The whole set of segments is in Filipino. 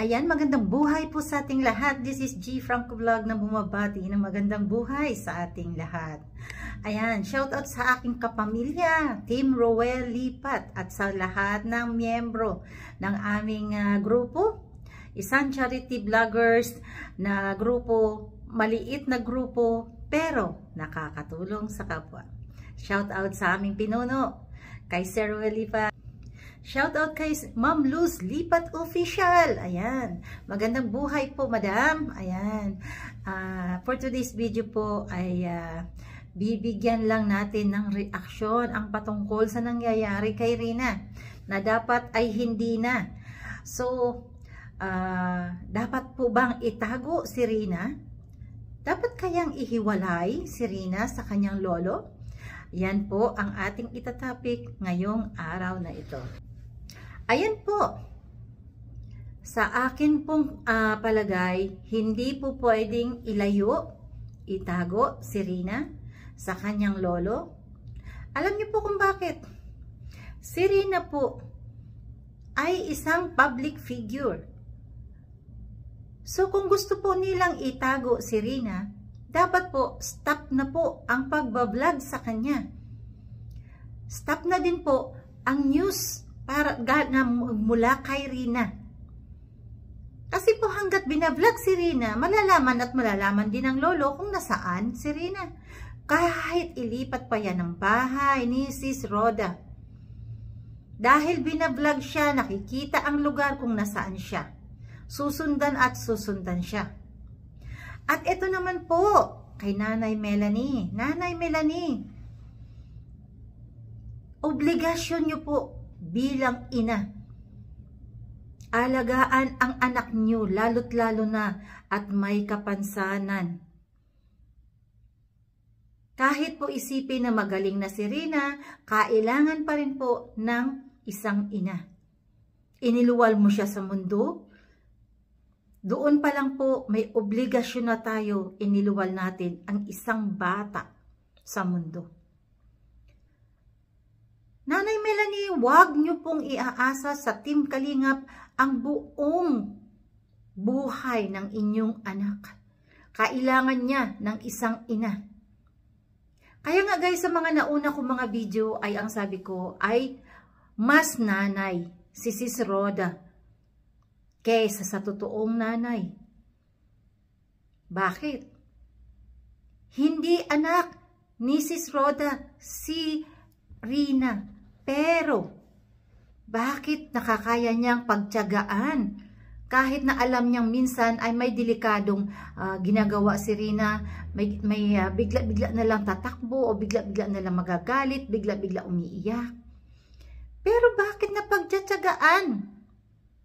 Ayan, magandang buhay po sa ating lahat. This is G Franco Vlog na bumabati ng magandang buhay sa ating lahat. Ayan, shoutout sa aking kapamilya, Team Roel Lipat at sa lahat ng miyembro ng aming grupo. Isang charity vloggers na grupo, maliit na grupo pero nakakatulong sa kapwa. Shoutout sa aming pinuno, kay Sir Roel Lipat. Shoutout kay Ma'am Luz Lipat Official. Ayan. Magandang buhay po, madam. Ayan. For today's video po ay bibigyan lang natin ng reaksyon ang patungkol sa nangyayari kay Rina na dapat ay hindi na. So, dapat po bang itago si Rina? Dapat kayang ihiwalay si Rina sa kanyang lolo? Yan po ang ating itatapik ngayong araw na ito. Ayan po, sa akin pong palagay, hindi po pwedeng ilayo, itago si Rina sa kanyang lolo. Alam niyo po kung bakit? Si Rina po ay isang public figure. So kung gusto po nilang itago si Rina, dapat po stop na po ang pagbablog sa kanya. Stop na din po ang news para na mula kay Rina. Kasi po hanggat binablog si Rina, malalaman at malalaman din ng lolo kung nasaan si Rina. Kahit ilipat pa yan ng bahay ni Sis Roda. Dahil binablog siya, nakikita ang lugar kung nasaan siya. Susundan at susundan siya. At ito naman po, kay Nanay Melanie. Nanay Melanie, obligasyon niyo po bilang ina, alagaan ang anak niyo lalo't lalo na at may kapansanan. Kahit po isipin na magaling na si Rina, kailangan pa rin po ng isang ina. Iniluwal mo siya sa mundo, doon pa lang po may obligasyon na tayo, iniluwal natin ang isang bata sa mundo. Nanay Melanie, huwag niyo pong iaasa sa Team Kalingap ang buong buhay ng inyong anak. Kailangan niya ng isang ina. Kaya nga guys, sa mga nauna kong mga video ay ang sabi ko ay mas nanay si Sis Roda kaysa sa totoong nanay. Bakit? Hindi anak ni Sis Roda si Rina. Pero, bakit nakakaya niyang pagtiyagaan? Kahit na alam niyang minsan ay may delikadong ginagawa si Rina, may bigla-bigla na lang tatakbo o bigla-bigla na lang magagalit, bigla-bigla umiiyak. Pero bakit napagtiyagaan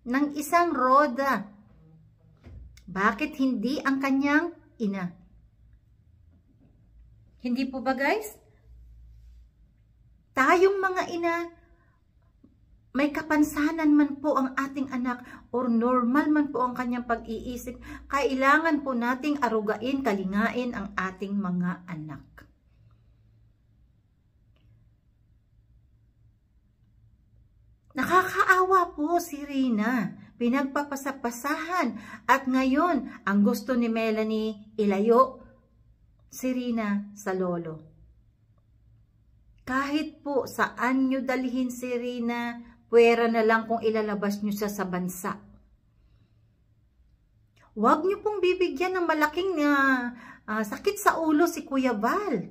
ng isang Roda? Bakit hindi ang kanyang ina? Hindi po ba guys? Tayong mga ina, may kapansanan man po ang ating anak or normal man po ang kanyang pag-iisip, kailangan po nating arugain, kalingain ang ating mga anak. Nakakaawa po si Rina, pinagpapasapasahan at ngayon ang gusto ni Melanie ilayo si Rina sa lolo. Kahit po saan nyo dalhin si Rina, pwera na lang kung ilalabas nyo siya sa bansa. Huwag nyo pong bibigyan ng malaking sakit sa ulo si Kuya Val.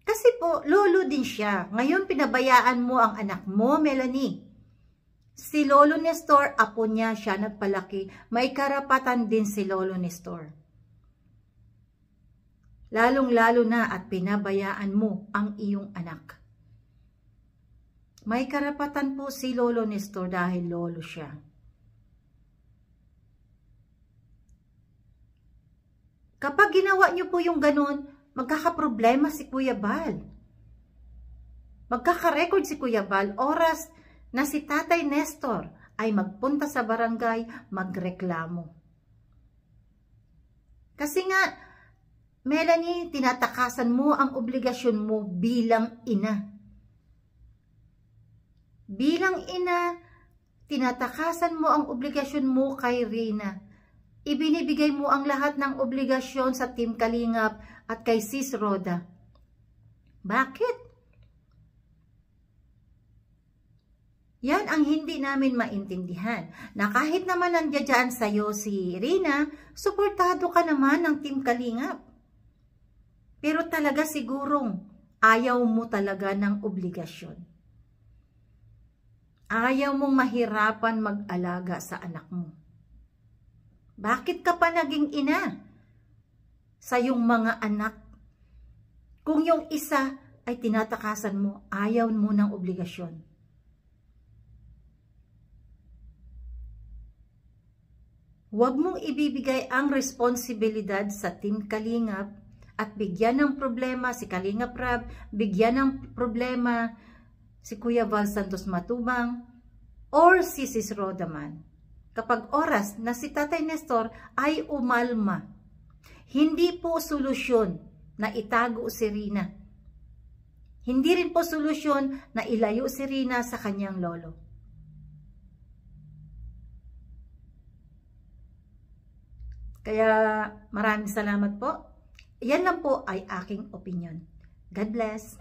Kasi po, lolo din siya. Ngayon pinabayaan mo ang anak mo, Melanie. Si Lolo Nestor, apo niya, siya nagpalaki. May karapatan din si Lolo Nestor. Lalong-lalo na at pinabayaan mo ang iyong anak. May karapatan po si Lolo Nestor dahil lolo siya. Kapag ginawa niyo po yung ganun, magkakaproblema si Kuya Val. Magkakarecord si Kuya Val, oras na si Tatay Nestor ay magpunta sa barangay, magreklamo. Kasi nga, Melanie, tinatakasan mo ang obligasyon mo bilang ina. Bilang ina, tinatakasan mo ang obligasyon mo kay Rina. Ibinibigay mo ang lahat ng obligasyon sa Team Kalingap at kay Sis Roda. Bakit? Yan ang hindi namin maintindihan, na kahit naman nandiyan sa'yo si Rina, suportado ka naman ng Team Kalingap. Pero talaga sigurong ayaw mo talaga ng obligasyon. Ayaw mong mahirapan mag-alaga sa anak mo. Bakit ka pa naging ina sa iyong mga anak? Kung yung isa ay tinatakasan mo, ayaw mo ng obligasyon. Huwag mong ibibigay ang responsibilidad sa Team Kalingap at bigyan ng problema si Kalingap Rab, bigyan ng problema si Kuya Val Santos Matubang or si Sis Roda man. Kapag oras na si Tatay Nestor ay umalma, hindi po solusyon na itago si Rina. Hindi rin po solusyon na ilayo si Rina sa kanyang lolo. Kaya maraming salamat po. Yan lang po ay aking opinion. God bless.